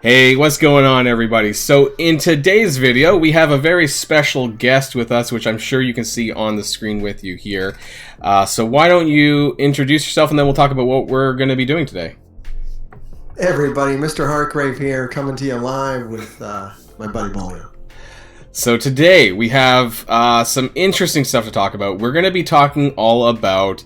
Hey, what's going on, everybody? So in today's video, we have a very special guest with us, which I'm sure you can see on the screen with you here. So why don't you introduce yourself, and then we'll talk about what we're going to be doing today. Hey everybody, Mr. Hartgrave here, coming to you live with my buddy Boilon. So today, we have some interesting stuff to talk about. We're going to be talking all about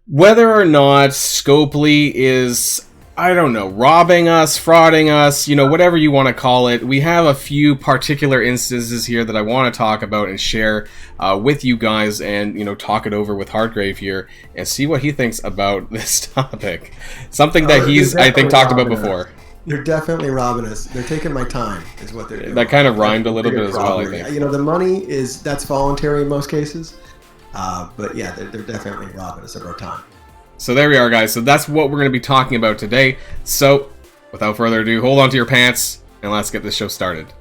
whether or not Scopely is, I don't know, robbing us, frauding us, whatever you want to call it. We have a few particular instances here that I want to talk about and share with you guys, and, talk it over with Hartgrave here and see what he thinks about this topic. Something that he's, I think, talked about before. They're definitely robbing us. They're taking my time, is what they're doing. That kind of rhymed a little bit as well, I think. The money that's voluntary in most cases. But yeah, they're definitely robbing us of our time. So there we are, guys. So that's what we're going to be talking about today. So without further ado, hold on to your pants and let's get this show started.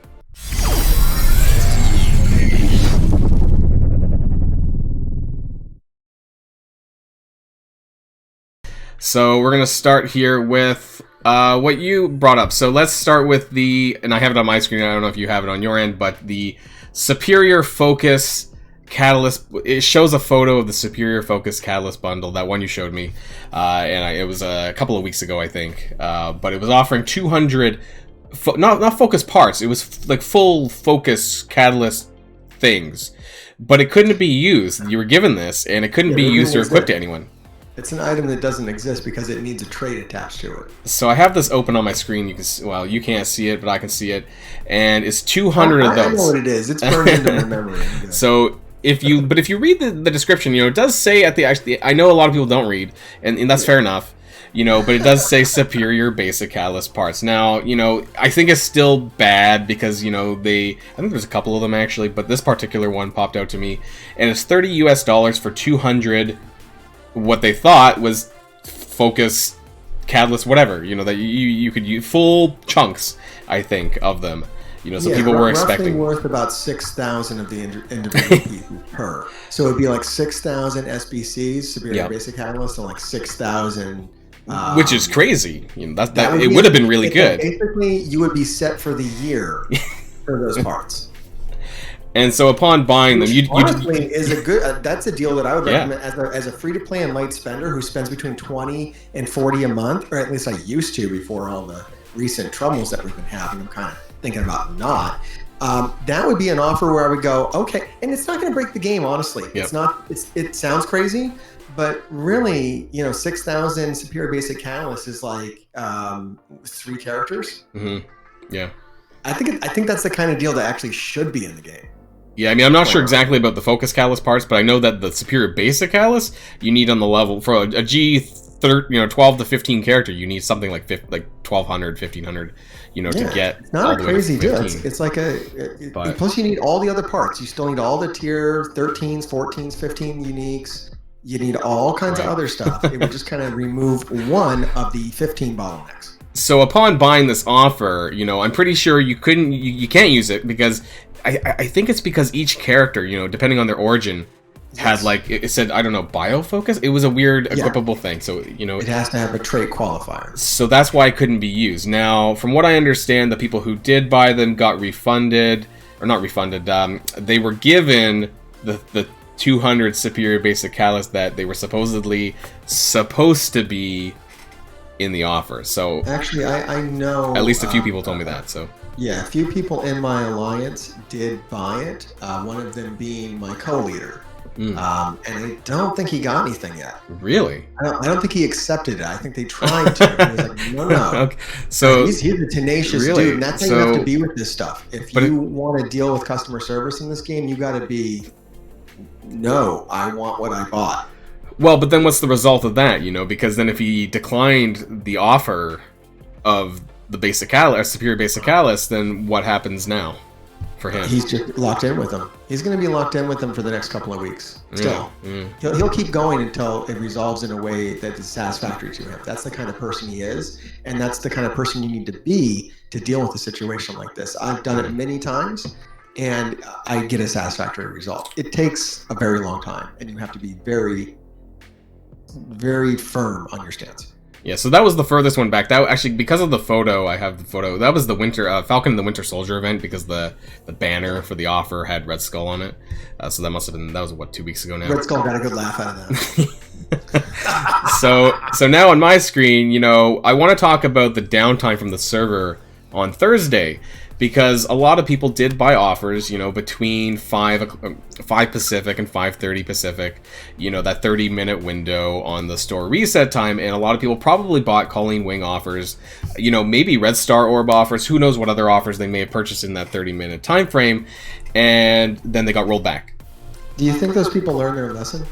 So we're going to start here with what you brought up. So let's start with and I have it on my screen, I don't know if you have it on your end, but the Superior Focus Catalyst. It shows a photo of the Superior Focus Catalyst bundle, that one you showed me, and it was a couple of weeks ago, I think, but it was offering 200 not focus parts. It was like full focus catalyst things, but it couldn't be used. You were given this and it couldn't be used or equipped to anyone. It's an item that doesn't exist because it needs a trait attached to it. So I have this open on my screen. You can't see it, but I can see it, and it's 200 of those. I know what it is. It's burned into my memory. So if you read the description, it does say I know a lot of people don't read, and that's fair enough, but it does say Superior Basic Catalyst parts. Now, I think it's still bad because, I think there's a couple of them actually, but this particular one popped out to me, and it's $30 US for 200, what they thought was focus catalyst, whatever, that you could use full chunks, I think, of them. So people were expecting worth about 6,000 of the individual pieces per. So it'd be like 6,000 SBCs, Superior Basic Catalyst, and like 6,000. Which is crazy. That it would have been really good. Basically, you would be set for the year for those parts. And so upon buying them, honestly is a good. That's a deal that I would recommend as a free to play and light spender who spends between 20 and 40 a month, or at least I used to before all the recent troubles that we've been having. I'm kind of thinking about not. That would be an offer where I would go, okay, and it's not going to break the game, honestly. Yep. It's not. It sounds crazy, but really, 6,000 Superior Basic Catalyst is like 3 characters. Mm-hmm. Yeah. I think that's the kind of deal that actually should be in the game. Yeah, I'm not sure exactly about the Focus Catalyst parts, but I know that the Superior Basic Catalyst you need on the level for a G12 to 15 character. You need something like 1,200, 1,500. To get. It's not a crazy deal. It's like plus you need all the other parts. You still need all the tier 13s, 14s, 15 uniques. You need all kinds of other stuff. It would just kind of remove one of the 15 bottlenecks. So upon buying this offer, I'm pretty sure you can't use it because I think it's because each character, depending on their origin, had it said, I don't know, biofocus. It was a weird equipable thing. So it has to have a trait qualifier. So that's why it couldn't be used. Now, from what I understand, the people who did buy them got refunded, or not refunded. They were given the 200 Superior Basic Catalyst that they were supposed to be in the offer. So actually, I know at least a few people told me that. So yeah, a few people in my alliance did buy it. One of them being my co-leader. And I don't think he got anything yet. Really? I don't think he accepted it. I think they tried to. And he was like, no. Okay. So he's a tenacious dude, and that's how you have to be with this stuff. If you want to deal with customer service in this game, you got to be, no, I want what I bought. Well, but then what's the result of that? Because then if he declined the offer of the basic catalyst, Superior Basic Catalyst, then what happens now for him? He's just locked in with them. He's going to be locked in with them for the next couple of weeks. Still, he'll keep going until it resolves in a way that is satisfactory to him. That's the kind of person he is, and that's the kind of person you need to be to deal with a situation like this. I've done it many times, and I get a satisfactory result. It takes a very long time, and you have to be very, very firm on your stance. Yeah, so that was the furthest one back. That actually, because of the photo, I have the photo. That was the Winter Falcon and the Winter Soldier event, because the banner for the offer had Red Skull on it. So that must have been, that was what, 2 weeks ago now. Red Skull got a good laugh out of that. So now on my screen, you know, I want to talk about the downtime from the server on Thursday, because a lot of people did buy offers, you know, between 5 Pacific and 5:30 Pacific, you know, that 30-minute window on the store reset time, and a lot of people probably bought Colleen Wing offers, you know, maybe Red Star Orb offers, who knows what other offers they may have purchased in that 30-minute time frame, and then they got rolled back. Do you think those people learned their lesson?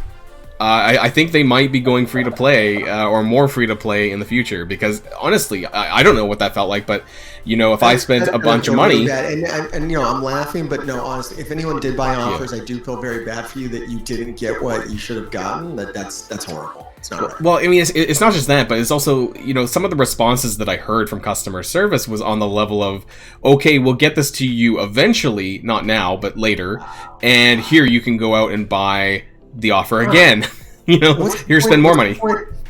I think they might be going free to play or more free to play in the future, because honestly, I don't know what that felt like, but you know, if I spent a bunch of money, and you know, I'm laughing, but no, honestly, if anyone did buy offers, I do feel very bad for you that you didn't get what you should have gotten. That's horrible. It's not right. Well, I mean, it's not just that, but it's also, you know, some of the responses that I heard from customer service was on the level of, okay, we'll get this to you eventually, not now, but later, and here you can go out and buy the offer again. You know, here, spend more money.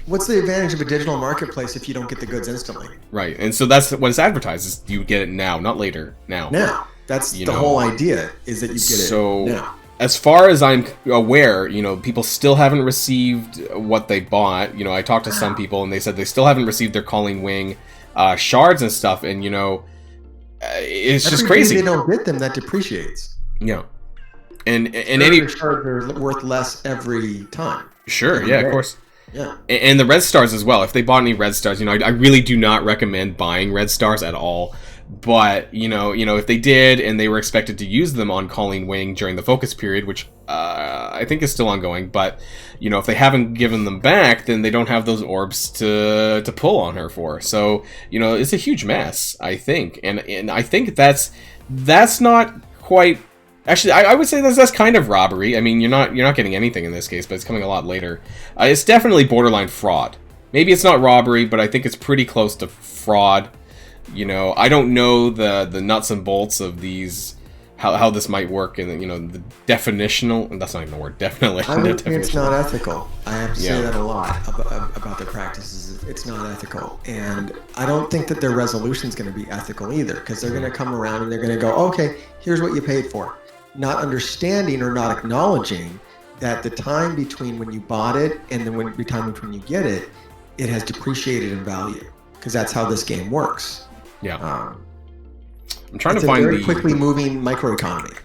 What's the advantage of a digital marketplace if you don't get the goods instantly? Right, and so that's what it's advertised, is you get it now, not later. Now. That's the whole idea, is that you get it now. As far as I'm aware, you know, people still haven't received what they bought. You know, I talked to some people, and they said they still haven't received their Colleen Wing shards and stuff, and, you know, it's just crazy. Every day they don't get them, that depreciates. Yeah. And any shards are worth less every time. Sure, yeah, of course. Yeah. And the Red Stars as well. If they bought any Red Stars, you know, I really do not recommend buying Red Stars at all. But, you know, if they did and they were expected to use them on Colleen Wing during the focus period, which I think is still ongoing, but, you know, if they haven't given them back, then they don't have those orbs to pull on her for. So, you know, it's a huge mess, I think. And I think that's not quite... Actually, I would say that's kind of robbery. I mean, you're not getting anything in this case, but it's coming a lot later. It's definitely borderline fraud. Maybe it's not robbery, but I think it's pretty close to fraud. You know, I don't know the nuts and bolts of these, how this might work, and, you know, the definitional, and that's not even a word, definitely. I would think it's not ethical. I have to say that a lot about their practices. It's not ethical. And I don't think that their resolution is going to be ethical either, because they're going to come around and they're going to go, okay, here's what you paid for. Not understanding or not acknowledging that the time between when you bought it and the time between you get it, it has depreciated in value, because that's how this game works. Yeah. I'm trying to find very quickly moving microeconomy.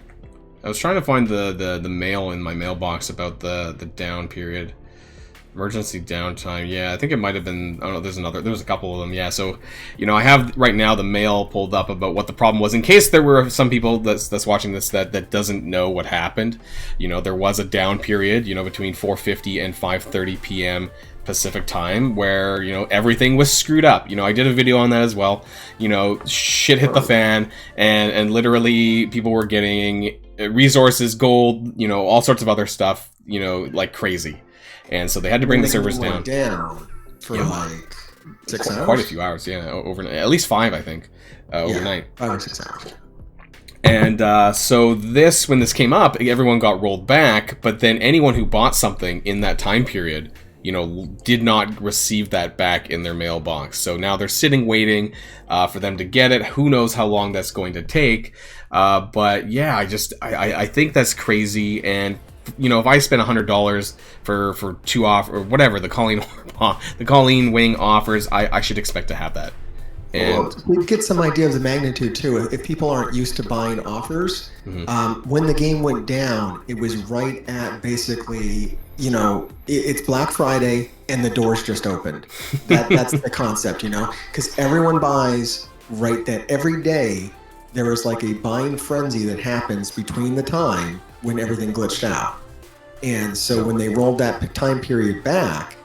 I was trying to find the mail in my mailbox about the down period. Emergency downtime. Yeah, I think it might have been, I don't know, there was a couple of them. Yeah, so, you know, I have right now the mail pulled up about what the problem was, in case there were some people that's watching this that doesn't know what happened. You know, there was a down period, you know, between 4:50 and 5:30 p.m. Pacific time, where, you know, everything was screwed up. You know, I did a video on that as well. You know, shit hit the fan, and literally people were getting resources, gold, you know, all sorts of other stuff, you know, like crazy. And so they had to bring the servers down for like 6 hours. Quite a few hours, yeah, overnight. At least 5, I think, overnight. 5 or 6 hours. And so when this came up, everyone got rolled back. But then anyone who bought something in that time period, you know, did not receive that back in their mailbox. So now they're sitting waiting for them to get it. Who knows how long that's going to take? But yeah, I think that's crazy. And, you know, if I spend $100 for 2 off or whatever the Colleen Wing offers, I should expect to have that. And we get some idea of the magnitude too. If people aren't used to buying offers, when the game went down, it was right at basically, you know, it's Black Friday and the doors just opened. That's the concept, you know, because everyone buys right then. Every day there was like a buying frenzy that happens between the time when everything glitched out. And so when they rolled that time period back,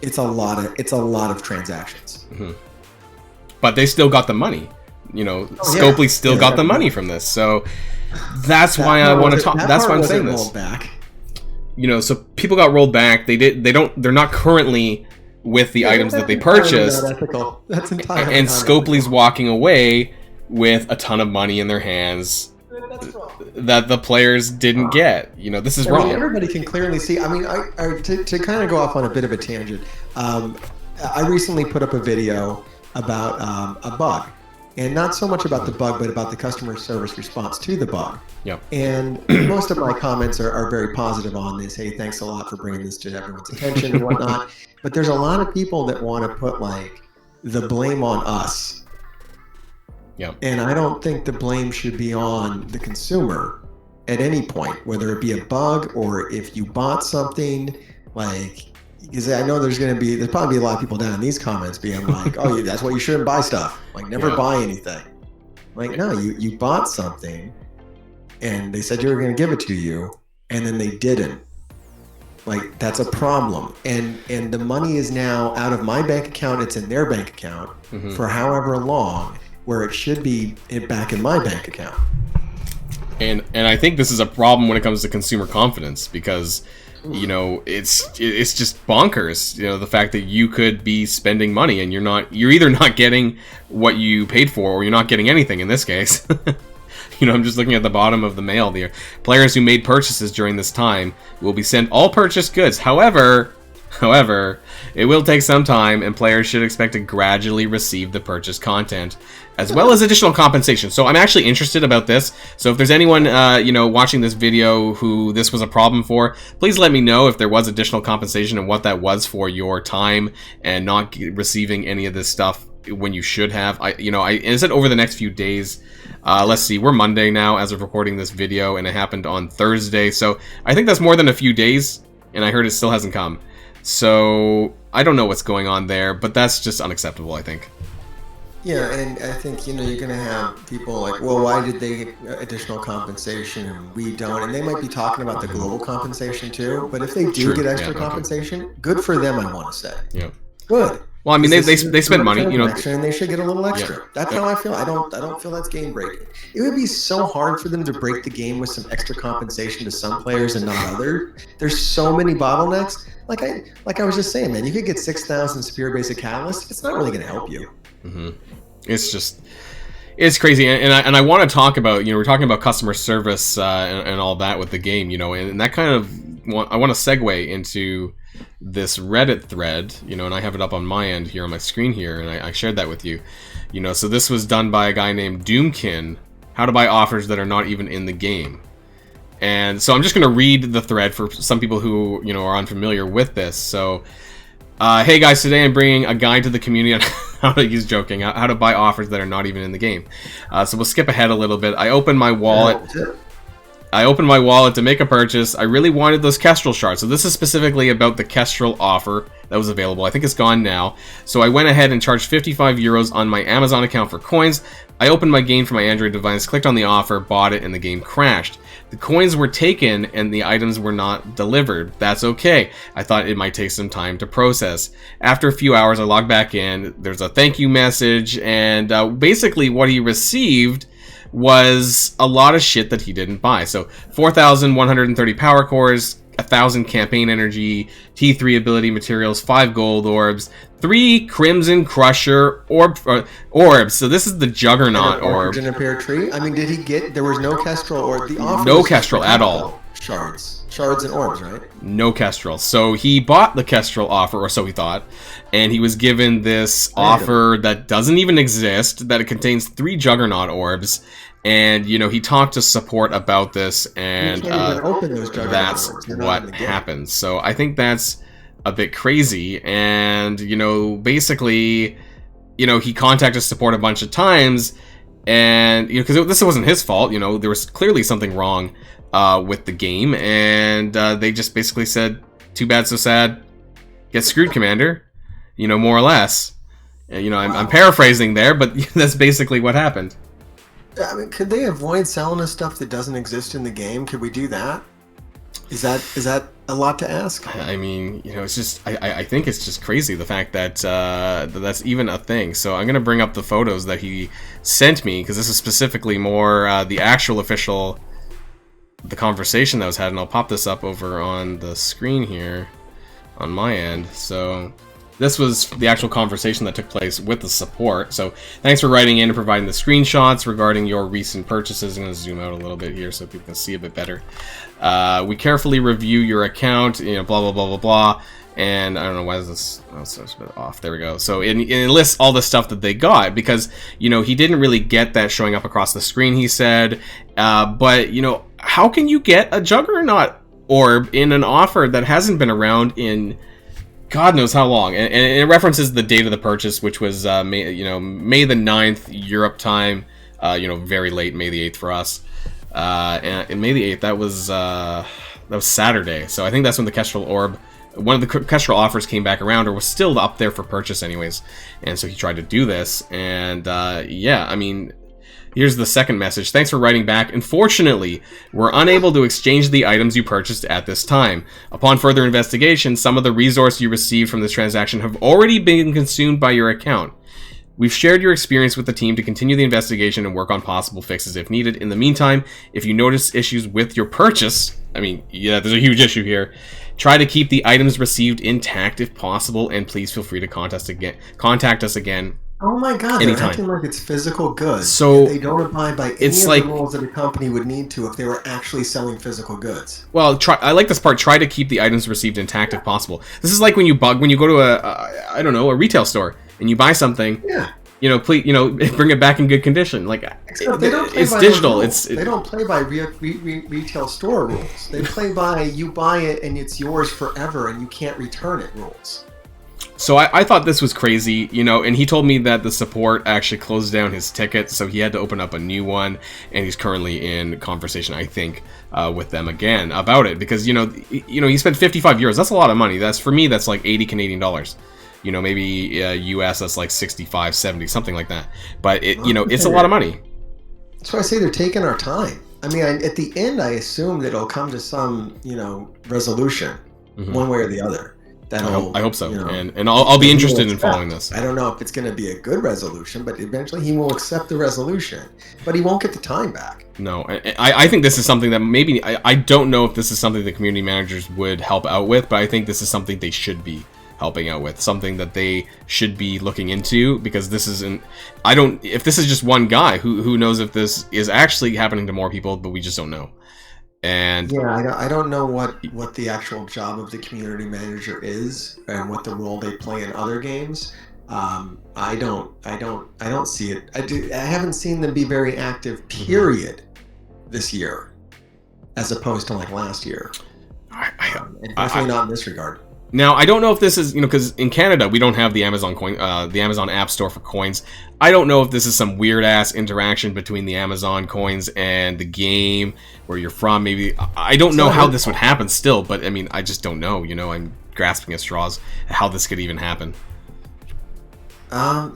it's a lot of transactions. But they still got the money. You know, Scopely still got the money from this. So that's why I want to talk. That's why I'm saying this. Back. You know, so people got rolled back. They're not currently with the items that they purchased. That's entirely and Scopely's walking away with a ton of money in their hands that the players didn't get. You know, this is wrong. Everybody can clearly see. I mean, to kind of go off on a bit of a tangent. I recently put up a video about a bug, and not so much about the bug, but about the customer service response to the bug. Yep. And most of my comments are very positive on this. Hey, thanks a lot for bringing this to everyone's attention and whatnot. But there's a lot of people that want to put like the blame on us. Yep. And I don't think the blame should be on the consumer at any point, whether it be a bug or if you bought something, like, because I know there's probably a lot of people down in these comments being like, oh, that's why you shouldn't buy stuff. Like, never buy anything. Like, no, you bought something and they said you were going to give it to you and then they didn't. Like, that's a problem. And the money is now out of my bank account. It's in their bank account for however long, where it should be back in my bank account. And I think this is a problem when it comes to consumer confidence, because you know, it's just bonkers, you know, the fact that you could be spending money and you're either not getting what you paid for, or you're not getting anything in this case. You know, I'm just looking at the bottom of the mail there. Players who made purchases during this time will be sent all purchased goods. However, it will take some time, and players should expect to gradually receive the purchased content, as well as additional compensation. So I'm actually interested about this. So if there's anyone, you know, watching this video who this was a problem for, please let me know if there was additional compensation and what that was for your time and not receiving any of this stuff when you should have. Is it over the next few days? Let's see, we're Monday now as of recording this video, and it happened on Thursday. So I think that's more than a few days, and I heard it still hasn't come. So I don't know what's going on there, but that's just unacceptable, I think. Yeah, and I think, you know, you're going to have people like, well, why did they get additional compensation and we don't? And they might be talking about the global compensation too, but if they do get extra compensation, good for them, I want to say. Yeah. Good. Well, I mean, they spend money, you know, and they should get a little extra. That's how I feel. I don't feel that's game breaking. It would be so hard for them to break the game with some extra compensation to some players and not others. There's so many bottlenecks. Like I was just saying, man, you could get 6,000 Superior Basic Catalyst. It's not really going to help you. It's crazy, and I want to talk about, you know, we're talking about customer service and all that with the game, you know, and that kind of I want to segue into this Reddit thread, you know, and I have it up on my end here on my screen here, and I shared that with you, you know. So this was done by a guy named Doomkin, how to buy offers that are not even in the game. And so I'm just going to read the thread for some people who, you know, are unfamiliar with this. So, hey guys, today I'm bringing a guide to the community on how to buy offers that are not even in the game. So we'll skip ahead a little bit. I opened my wallet to make a purchase. I really wanted those Kestrel shards. So this is specifically about the Kestrel offer that was available. I think it's gone now. So I went ahead and charged 55 euros on my Amazon account for coins. I opened my game from my Android device, clicked on the offer, bought it, and the game crashed. The coins were taken and the items were not delivered. That's okay. I thought it might take some time to process. After a few hours, I logged back in. There's a thank you message, and basically what he received was a lot of shit that he didn't buy. So 4,130 power cores, 1,000 campaign energy, T3 ability materials, 5 gold orbs, 3 Crimson Crusher orbs. So this is the Juggernaut orb. In a pear tree. I mean, did he get? There was no Kestrel or the offer. No Kestrel at all. Shards and orbs, right? No Kestrel. So he bought the Kestrel offer, or so he thought, and he was given this offer that doesn't even exist, that it contains 3 Juggernaut orbs, and, you know, he talked to support about this, and that's what happened. So I think that's a bit crazy, and, you know, basically, you know, he contacted support a bunch of times, and, you know, because this wasn't his fault, you know, there was clearly something wrong with the game, and they just basically said, too bad, so sad, get screwed, Commander, you know, more or less. You know, I'm paraphrasing there, but that's basically what happened. I mean, could they avoid selling us stuff that doesn't exist in the game? Could we do that? Is that a lot to ask? I mean, you know, it's just, I think it's just crazy, the fact that that's even a thing. So I'm going to bring up the photos that he sent me, because this is specifically more the actual official, the conversation that was had, and I'll pop this up over on the screen here on my end. So this was the actual conversation that took place with the support. So thanks for writing in and providing the screenshots regarding your recent purchases. I'm going to zoom out a little bit here so people can see a bit better. We carefully review your account, you know, blah, blah, blah, blah, blah. And I don't know why is this. Oh, so it's a bit off. There we go. So it lists all the stuff that they got because he didn't really get that showing up across the screen. He said, but how can you get a Juggernaut orb in an offer that hasn't been around in God knows how long? And it references the date of the purchase, which was May the 9th Europe time. Very late, May the 8th for us. And May the 8th, that was Saturday. So I think that's when the Kestrel orb. One of the Kestrel offers came back around, or was still up there for purchase anyways, and so he tried to do this, and here's the second message. Thanks for writing back. Unfortunately, we're unable to exchange the items you purchased at this time. Upon further investigation, some of the resources you received from this transaction have already been consumed by your account. We've shared your experience with the team to continue the investigation and work on possible fixes if needed. In the meantime, if you notice issues with your purchase, there's a huge issue here. Try to keep the items received intact if possible, and please feel free to contact us again. Oh my God, anytime. They're acting like it's physical goods. So they don't abide by any of the rules that a company would need to if they were actually selling physical goods. Well, I like this part. Try to keep the items received intact if possible. This is like when you go to a retail store and you buy something. Yeah. Please, bring it back in good condition. Except they don't play it's by digital. They don't play by retail store rules. They play by you buy it and it's yours forever and you can't return it rules. So I thought this was crazy, and he told me that the support actually closed down his ticket, so he had to open up a new one, and he's currently in conversation, I think, with them again about it, because, he spent 55 euros. That's a lot of money. For me, that's like 80 Canadian dollars. Maybe US, that's like 65, 70, something like that. But, it's a lot of money. That's why I say they're taking our time. At the end, I assume that it'll come to some, resolution, one way or the other. I hope so, and I'll be interested in following this. I don't know if it's going to be a good resolution, but eventually he will accept the resolution, but he won't get the time back. No, I think this is something that maybe, I don't know if this is something the community managers would help out with, but I think this is something they should be helping out with, something that they should be looking into, because this isn't, if this is just one guy, who knows if this is actually happening to more people, but we just don't know. And yeah, I don't know what the actual job of the community manager is and what the role they play in other games. I don't see it. I haven't seen them be very active, period, this year, as opposed to last year. And definitely not in this regard. Now, I don't know if this is, because in Canada, we don't have the Amazon App Store for coins. I don't know if this is some weird-ass interaction between the Amazon coins and the game, where you're from, maybe. I don't know how this would happen still, but, I just don't know, I'm grasping at straws at how this could even happen. I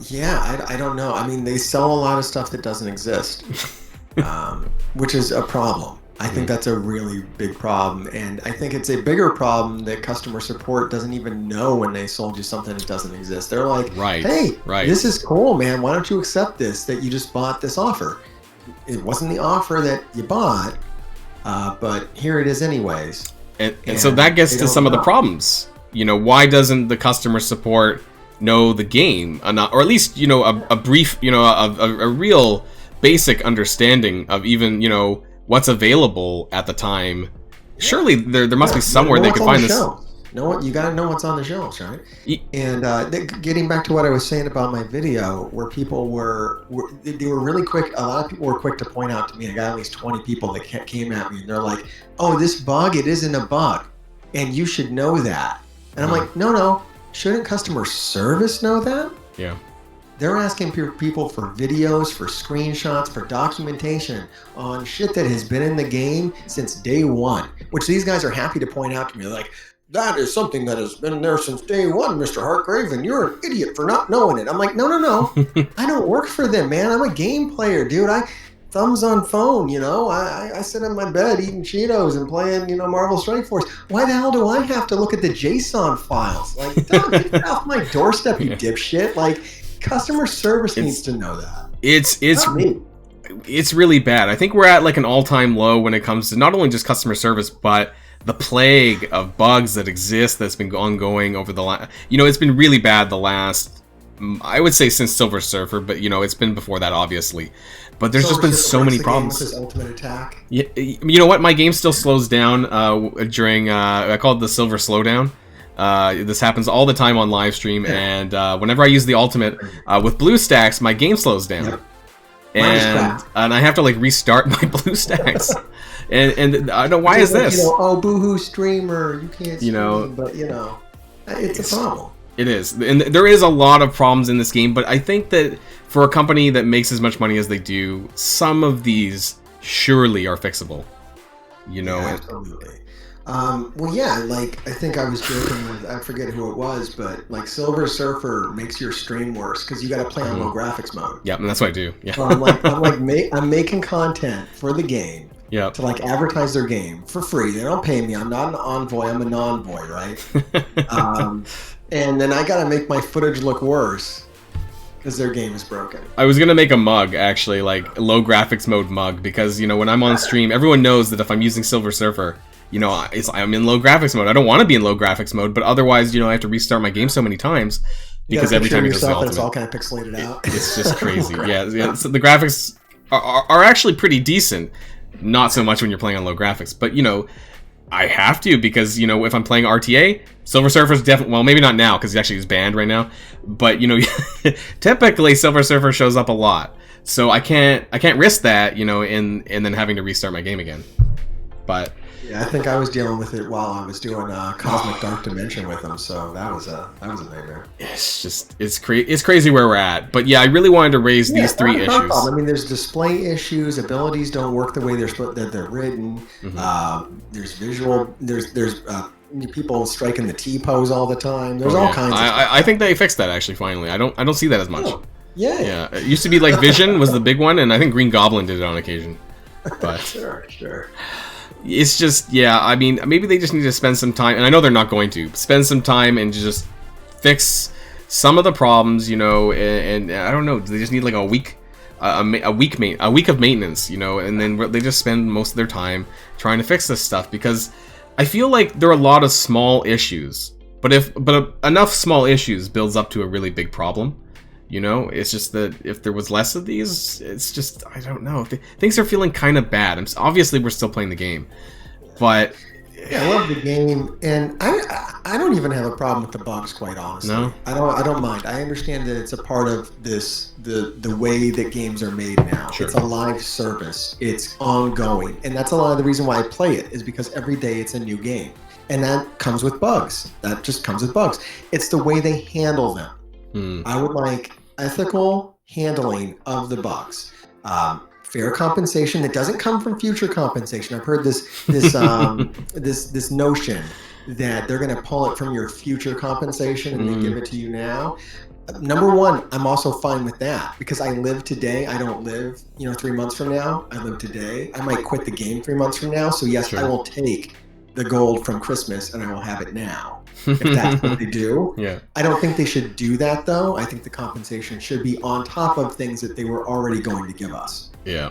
don't know. They sell a lot of stuff that doesn't exist, which is a problem. I think that's a really big problem, and I think it's a bigger problem that customer support doesn't even know when they sold you something that doesn't exist. They're like, hey, this is cool, man. Why don't you accept this, that you just bought this offer? It wasn't the offer that you bought, but here it is anyways. And so that gets to some of the problems. Why doesn't the customer support know the game, or at least, a brief, a real basic understanding of even, what's available at the time. Surely there must be somewhere they could find this. You got to know what's on the shelves, right? And getting back to what I was saying about my video, where people they were really quick. A lot of people were quick to point out to me. I got at least 20 people that came at me, and they're like, "Oh, this bug, it isn't a bug, and you should know that." And I'm like, "No, shouldn't customer service know that?" Yeah. They're asking people for videos, for screenshots, for documentation on shit that has been in the game since day one, which these guys are happy to point out to me. They're like, that is something that has been there since day one, Mr. Hartgrave, and you're an idiot for not knowing it. I'm like, no. I don't work for them, man. I'm a game player, dude. Thumbs on phone, I sit in my bed eating Cheetos and playing, Marvel Strike Force. Why the hell do I have to look at the JSON files? Get that off my doorstep, you dipshit. Customer service needs to know that. It's really bad. I think we're at an all-time low when it comes to not only just customer service, but the plague of bugs that exist that's been ongoing over the last... it's been really bad the last... I would say since Silver Surfer, but, it's been before that, obviously. But there's just been so many problems. With his ultimate attack. Yeah, you know what? My game still slows down during... I call it the Silver Slowdown. This happens all the time on live stream, and whenever I use the ultimate with blue stacks, my game slows down. Yep. And I have to like restart my blue stacks. and I don't know, why is this? Oh, boohoo streamer, you can't stream, but it's a problem. It is, and there is a lot of problems in this game, but I think that for a company that makes as much money as they do, some of these surely are fixable. Absolutely. Like I think I was joking with, I forget who it was, but like Silver Surfer makes your stream worse because you got to play on low graphics mode. Yeah, and that's what I do. Yeah. So I'm making content for the game. Yeah. To like advertise their game for free. They don't pay me. I'm not an envoy. I'm a non-voy, right? And then I got to make my footage look worse because their game is broken. I was gonna make a mug, actually, like low graphics mode mug, because when I'm on stream, everyone knows that if I'm using Silver Surfer, I'm in low graphics mode. I don't want to be in low graphics mode, but otherwise, I have to restart my game so many times because every time it's all kind of pixelated out. It's just crazy. yeah. So the graphics are actually pretty decent. Not so much when you're playing on low graphics, but I have to, because if I'm playing RTA, Silver Surfer's definitely, well, maybe not now because he actually is banned right now, but typically Silver Surfer shows up a lot, so I can't risk that, and then having to restart my game again. But yeah, I think I was dealing with it while I was doing Cosmic Dark Dimension with him, so that was a nightmare. It's crazy where we're at. But yeah, I really wanted to raise these three issues. I mean, there's display issues, abilities don't work the way they're written. Mm-hmm. There's visual. There's people striking the T pose all the time. There's all kinds of stuff. I think they fixed that actually finally. I don't see that as much. Oh, yeah. It used to be like Vision was the big one, and I think Green Goblin did it on occasion. But sure. It's just, I mean, maybe they just need to spend some time, and I know they're not going to, spend some time and just fix some of the problems, and I don't know, they just need like a week of maintenance, and then they just spend most of their time trying to fix this stuff, because I feel like there are a lot of small issues, but enough small issues builds up to a really big problem. It's just that if there was less of these, it's just, I don't know. Things are feeling kind of bad. Obviously, we're still playing the game, but yeah, I love the game, and I don't even have a problem with the bugs, quite honestly. No, I don't mind. I understand that it's a part of the way that games are made now. Sure. It's a live service. It's ongoing, and that's a lot of the reason why I play it, is because every day it's a new game, and that comes with bugs. That just comes with bugs. It's the way they handle them. I would like ethical handling of the bugs, fair compensation that doesn't come from future compensation. I've heard this notion that they're going to pull it from your future compensation and they give it to you now. Number one, I'm also fine with that, because I live today. I don't live 3 months from now. I live today. I might quit the game 3 months from now. So yes, sure. I will take the gold from Christmas and I will have it now. If that's what they do. Yeah. I don't think they should do that, though. I think the compensation should be on top of things that they were already going to give us. Yeah.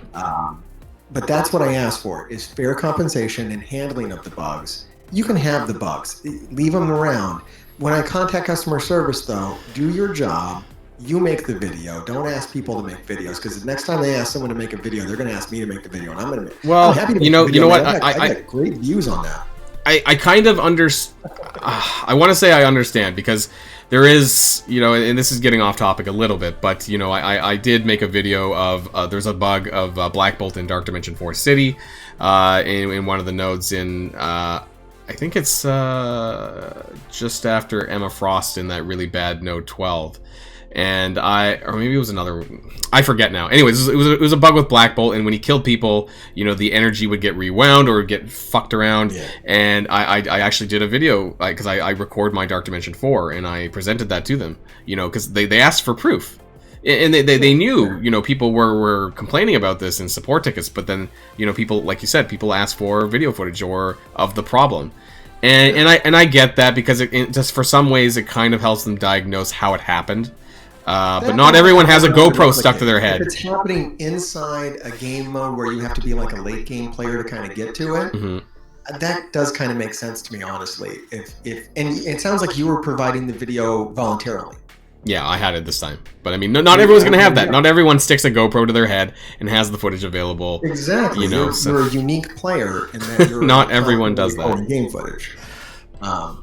But that's what I ask for, is fair compensation and handling of the bugs. You can have the bugs. Leave them around. When I contact customer service, though, do your job. You make the video. Don't ask people to make videos, because the next time they ask someone to make a video, they're going to ask me to make the video, and I'm going to. Well, I'm happy to make the video, you know what? I got great views on that. I kind of I want to say I understand, because there is, and this is getting off topic a little bit, but, I did make a video of, there's a bug of Black Bolt in Dark Dimension 4 City, in one of the nodes in, I think it's just after Emma Frost in that really bad node 12. And or maybe it was another, I forget now. Anyways, it was a bug with Black Bolt, and when he killed people, the energy would get rewound or get fucked around. Yeah. And I actually did a video, because I record my Dark Dimension 4, and I presented that to them, because they asked for proof. And they knew, people were complaining about this in support tickets, but then, people, like you said, people asked for video footage or of the problem. And I get that, because it just, for some ways, it kind of helps them diagnose how it happened. But not everyone has a GoPro stuck to their head. If it's happening inside a game mode where you have to be like a late game player to kind of get to it, that does kind of make sense to me, honestly. And it sounds like you were providing the video voluntarily. Yeah, I had it this time. But I mean, not everyone's going to have that. Not everyone sticks a GoPro to their head and has the footage available. Exactly. You're a unique player in that you're not everyone does that. Game footage.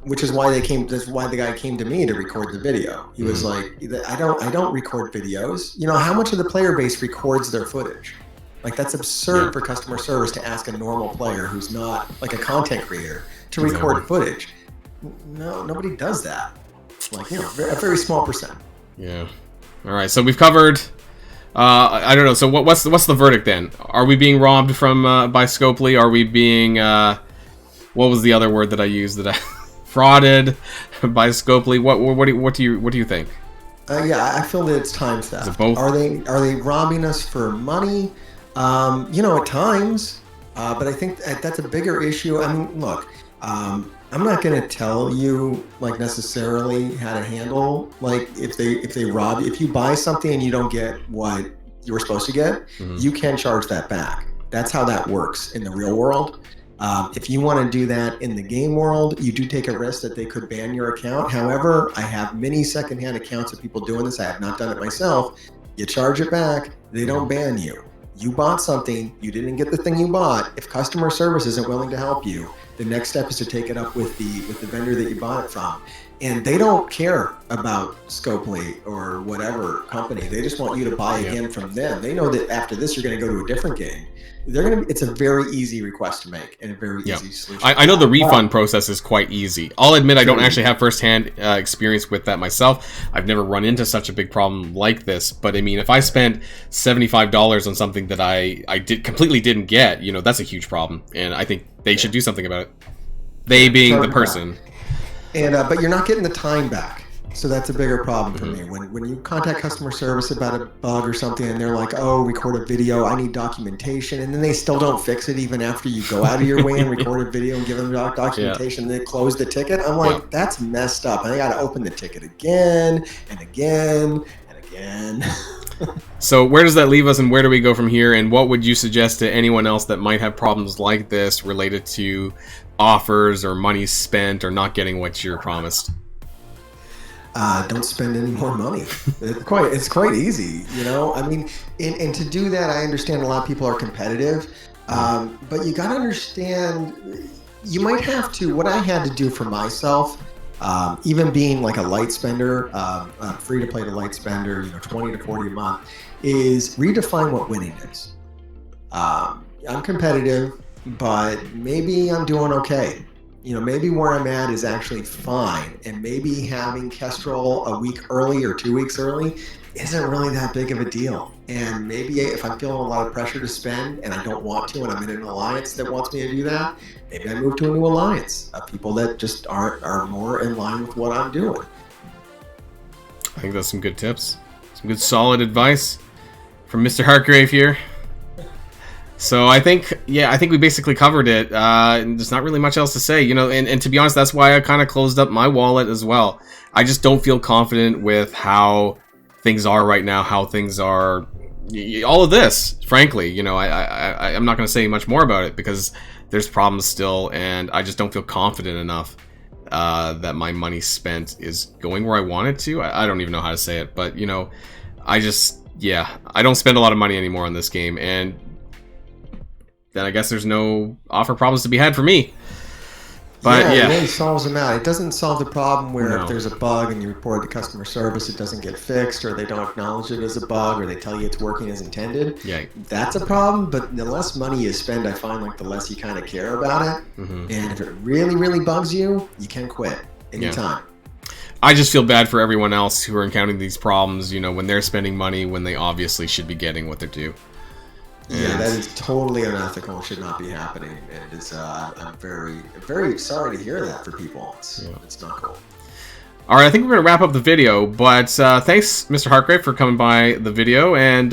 Which is why that's why the guy came to me to record the video. He was like, I don't record videos. You know, how much of the player base records their footage? Like, that's absurd for customer service to ask a normal player who's not like a content creator to record footage. No, nobody does that. Like, you know, a very small percent. Yeah. All right. So we've covered. I don't know. So what's the verdict then? Are we being robbed from by Scopely? Are we being what was the other word that I used that I frauded by Scopely? What do you think? Yeah, I feel that it's time theft. Is it both? Are they robbing us for money? You know, at times. But I think that's a bigger issue. I mean, look, I'm not going to tell you like necessarily how to handle like if they rob you. If you buy something and you don't get what you were supposed to get, you can charge that back. That's how that works in the real world. If you want to do that in the game world, you do take a risk that they could ban your account. However, I have many secondhand accounts of people doing this. I have not done it myself. You charge it back. They don't ban you. You bought something. You didn't get the thing you bought. If customer service isn't willing to help you, the next step is to take it up with the vendor that you bought it from. And they don't care about Scopely or whatever company. They just want you to buy again from them. They know that after this, you're going to go to a different game. It's a very easy request to make and a very easy solution. I know the refund process is quite easy. I'll admit I don't actually have firsthand experience with that myself. I've never run into such a big problem like this. But I mean, if I spend $75 on something that I completely didn't get, you know, that's a huge problem. And I think they should do something about it. They being the person. And but you're not getting the time back. So that's a bigger problem for me. When you contact customer service about a bug or something and they're like, oh, record a video, I need documentation, and then they still don't fix it even after you go out of your way and record a video and give them documentation and they close the ticket, I'm like, that's messed up. And I got to open the ticket again and again and again. So where does that leave us and where do we go from here? And what would you suggest to anyone else that might have problems like this related to offers or money spent or not getting what you're promised? Don't spend any more money. It's quite easy, you know. I mean, and to do that, I understand a lot of people are competitive, but you got to understand. You might have to. What I had to do for myself, even being like a light spender, free to play to light spender, you know, 20 to 40 a month, is redefine what winning is. I'm competitive, but maybe I'm doing okay. You know, maybe where I'm at is actually fine, and maybe having Kestrel a week early or 2 weeks early isn't really that big of a deal. And maybe if I'm feeling a lot of pressure to spend and I don't want to, and I'm in an alliance that wants me to do that, maybe I move to a new alliance of people that just are more in line with what I'm doing. I think that's some good tips, some good solid advice from Mr. Hartgrave here. So I think we basically covered it. There's not really much else to say, you know, and to be honest, that's why I kind of closed up my wallet as well. I just don't feel confident with how things are right now, how things are, all of this, frankly, you know, I'm not going to say much more about it because there's problems still, and I just don't feel confident enough that my money spent is going where I want it to. I don't even know how to say it, but, you know, I don't spend a lot of money anymore on this game, and then I guess there's no offer problems to be had for me. But it really solves them out. It doesn't solve the problem where if there's a bug and you report it to customer service, it doesn't get fixed, or they don't acknowledge it as a bug, or they tell you it's working as intended. Yeah. That's a problem, but the less money you spend, I find like the less you kind of care about it. And if it really, really bugs you, you can quit anytime. I just feel bad for everyone else who are encountering these problems, you know, when they're spending money when they obviously should be getting what they're due. Yeah, that is totally unethical and should not be happening. And it's, I'm very, very sorry to hear that for people. It's not cool. All right, I think we're going to wrap up the video, but thanks, Mr. Hartgrave, for coming by the video, and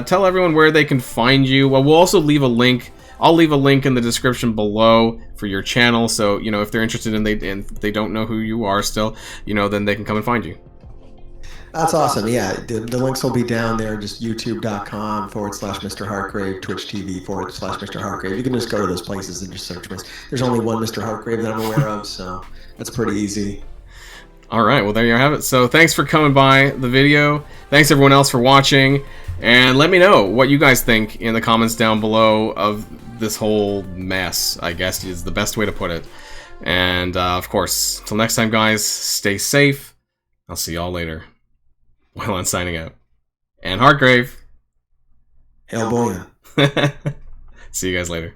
tell everyone where they can find you. Well, we'll also leave a link. I'll leave a link in the description below for your channel, so, you know, if they're interested and they don't know who you are still, you know, then they can come and find you. That's awesome. Yeah, the links will be down there. Just youtube.com/Mr. Hartgrave, Twitch TV/Mr. Hartgrave. You can just go to those places and just search. There's only one Mr. Hartgrave that I'm aware of, so that's pretty easy. All right, well, there you have it. So thanks for coming by the video. Thanks everyone else for watching, and let me know what you guys think in the comments down below of this whole mess, I guess is the best way to put it. And, of course, until next time, guys, stay safe. I'll see y'all later. Boilon signing out. And Hartgrave. Hail Boilon. See you guys later.